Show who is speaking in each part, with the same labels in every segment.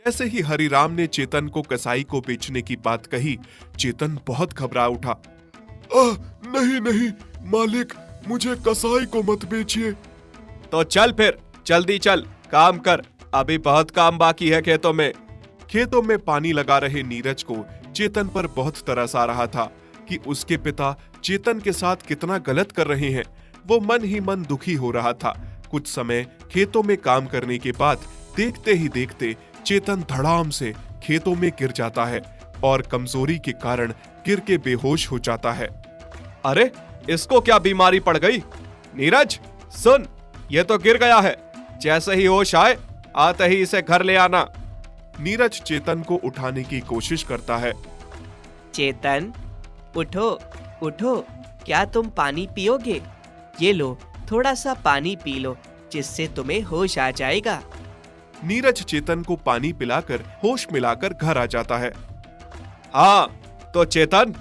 Speaker 1: जैसे ही हरिराम ने चेतन को कसाई को बेचने की बात कही, चेतन बहुत घबरा उठा। नहीं नहीं मालिक, मुझे कसाई को मत बेचिए।
Speaker 2: तो चल फिर, जल्दी चल, काम कर, अभी बहुत काम बाकी है खेतों में।
Speaker 1: खेतों में पानी लगा रहे नीरज को चेतन पर बहुत तरस आ रहा था कि उसके पिता चेतन के साथ कितना गलत कर रहे हैं। वो मन ही मन दुखी हो रहा था। कुछ समय खेतों में काम करने के बाद देखते ही देखते चेतन धड़ाम से खेतों में गिर जाता है और कमजोरी के कारण गिर के बेहोश हो जाता है।
Speaker 2: अरे, इसको क्या बीमारी पड़ गई? नीरज सुन, ये तो गिर गया है। जैसे ही होश आए, आते ही इसे घर ले आना।
Speaker 1: नीरज चेतन को उठाने की कोशिश करता है।
Speaker 3: चेतन, उठो उठो, क्या तुम पानी पियोगे? ये लो, थोड़ा सा पानी पी लो, जिससे तुम्हें होश आ जाएगा।
Speaker 1: नीरज चेतन को पानी पिलाकर होश मिलाकर घर आ जाता है।
Speaker 2: हाँ, तो चेतन,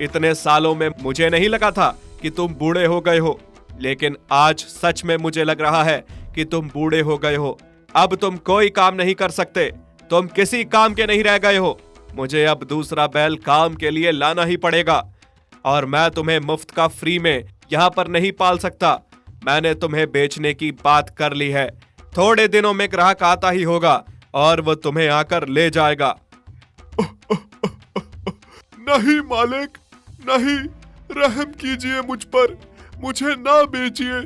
Speaker 2: इतने सालों में मुझे नहीं लगा था कि तुम बूढ़े हो गए हो, लेकिन आज सच में मुझे लग रहा है कि तुम बूढ़े हो गए हो। अब तुम कोई काम नहीं कर सकते, तुम किसी काम के नहीं रह गए हो। मुझे अब दूसरा बैल काम के लिए लाना ही पड़ेगा, और मैं तुम्हें मुफ्त का फ्री में यहाँ पर नहीं पाल सकता। मैंने तुम्हें बेचने की बात कर ली है। थोड़े दिनों में ग्राहक आता ही होगा और वो तुम्हें आकर ले जाएगा।
Speaker 1: नहीं मालिक, नहीं, रहम कीजिए मुझ पर, मुझे ना बेचिए।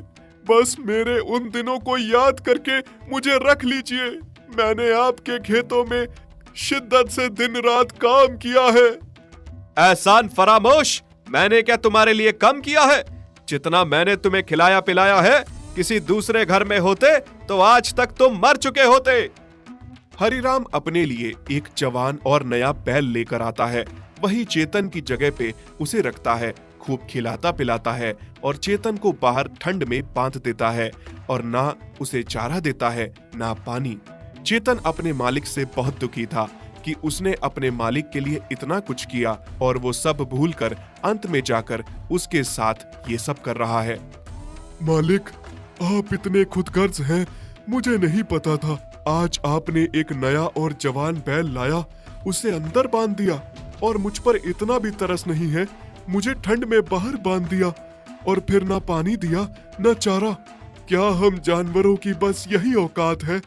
Speaker 1: बस मेरे उन दिनों को याद करके मुझे रख लीजिए। मैंने आपके खेतों में शिद्दत से दिन रात काम किया है।
Speaker 2: एहसान फरामोश, मैंने क्या तुम्हारे लिए कम किया है? जितना मैंने तुम्हें खिलाया पिलाया है, किसी दूसरे घर में होते तो आज तक तुम मर चुके होते।
Speaker 1: हरिराम अपने लिए एक जवान और नया बैल लेकर आता है। वही चेतन की जगह पे उसे रखता है, खूब खिलाता पिलाता है और चेतन को बाहर ठंड में बांध देता है और ना उसे चारा देता है ना पानी। चेतन अपने मालिक से बहुत दुखी था कि उसने अपने मालिक के लिए इतना कुछ किया और वो सब भूलकर अंत में जाकर उसके साथ ये सब कर रहा है। मालिक, आप इतने खुदगर्ज हैं, मुझे नहीं पता था। आज आपने एक नया और जवान बैल लाया, उसे अंदर बांध दिया और मुझ पर इतना भी तरस नहीं है। मुझे ठंड में बाहर बांध दिया और फिर ना पानी दिया ना चारा। क्या हम जानवरों की बस यही औकात है?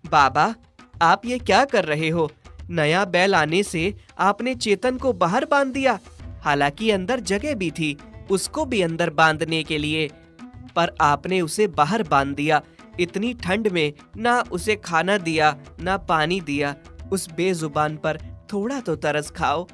Speaker 3: बाबा, आप ये क्या कर रहे हो? नया बैल आने से आपने चेतन को बाहर बांध दिया, हालांकि अंदर जगह भी थी उसको भी अंदर बांधने के लिए, पर आपने उसे बाहर बांध दिया। इतनी ठंड में ना उसे खाना दिया ना पानी दिया। उस बेजुबान पर थोड़ा तो तरस खाओ।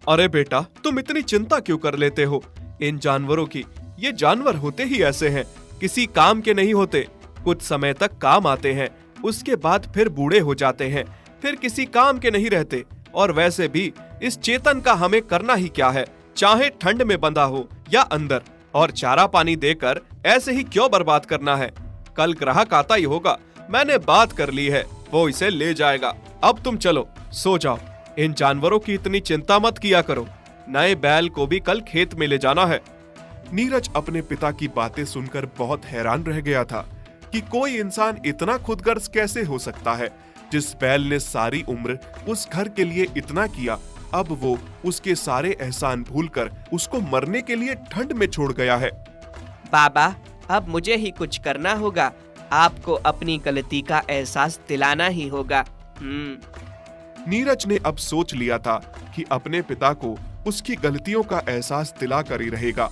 Speaker 2: अरे बेटा, तुम इतनी चिंता क्यों कर लेते हो इन जानवरों की? ये जानवर होते ही ऐसे हैं, किसी काम के नहीं होते। कुछ समय तक काम आते हैं, उसके बाद फिर बूढ़े हो जाते हैं, फिर किसी काम के नहीं रहते। और वैसे भी इस चेतन का हमें करना ही क्या है, चाहे ठंड में बंधा हो या अंदर। और चारा पानी देकर ऐसे ही क्यों बर्बाद करना है? कल ग्राहक आता ही होगा, मैंने बात कर ली है, वो इसे ले जाएगा। अब तुम चलो, सो जाओ। इन जानवरों की इतनी चिंता मत किया करो। नए बैल को भी कल खेत में ले जाना है।
Speaker 1: नीरज अपने पिता की बातें सुनकर बहुत हैरान रह गया था कि कोई इंसान इतना खुदगर्ज कैसे हो सकता है। जिस बैल ने सारी उम्र उस घर के लिए इतना किया, अब वो उसके सारे एहसान भूलकर उसको मरने के लिए ठंड में छोड़ गया है।
Speaker 3: बाबा, अब मुझे ही कुछ करना होगा। आपको अपनी गलती का एहसास दिलाना ही होगा।
Speaker 1: नीरज ने अब सोच लिया था कि अपने पिता को उसकी गलतियों का एहसास दिला कर ही रहेगा।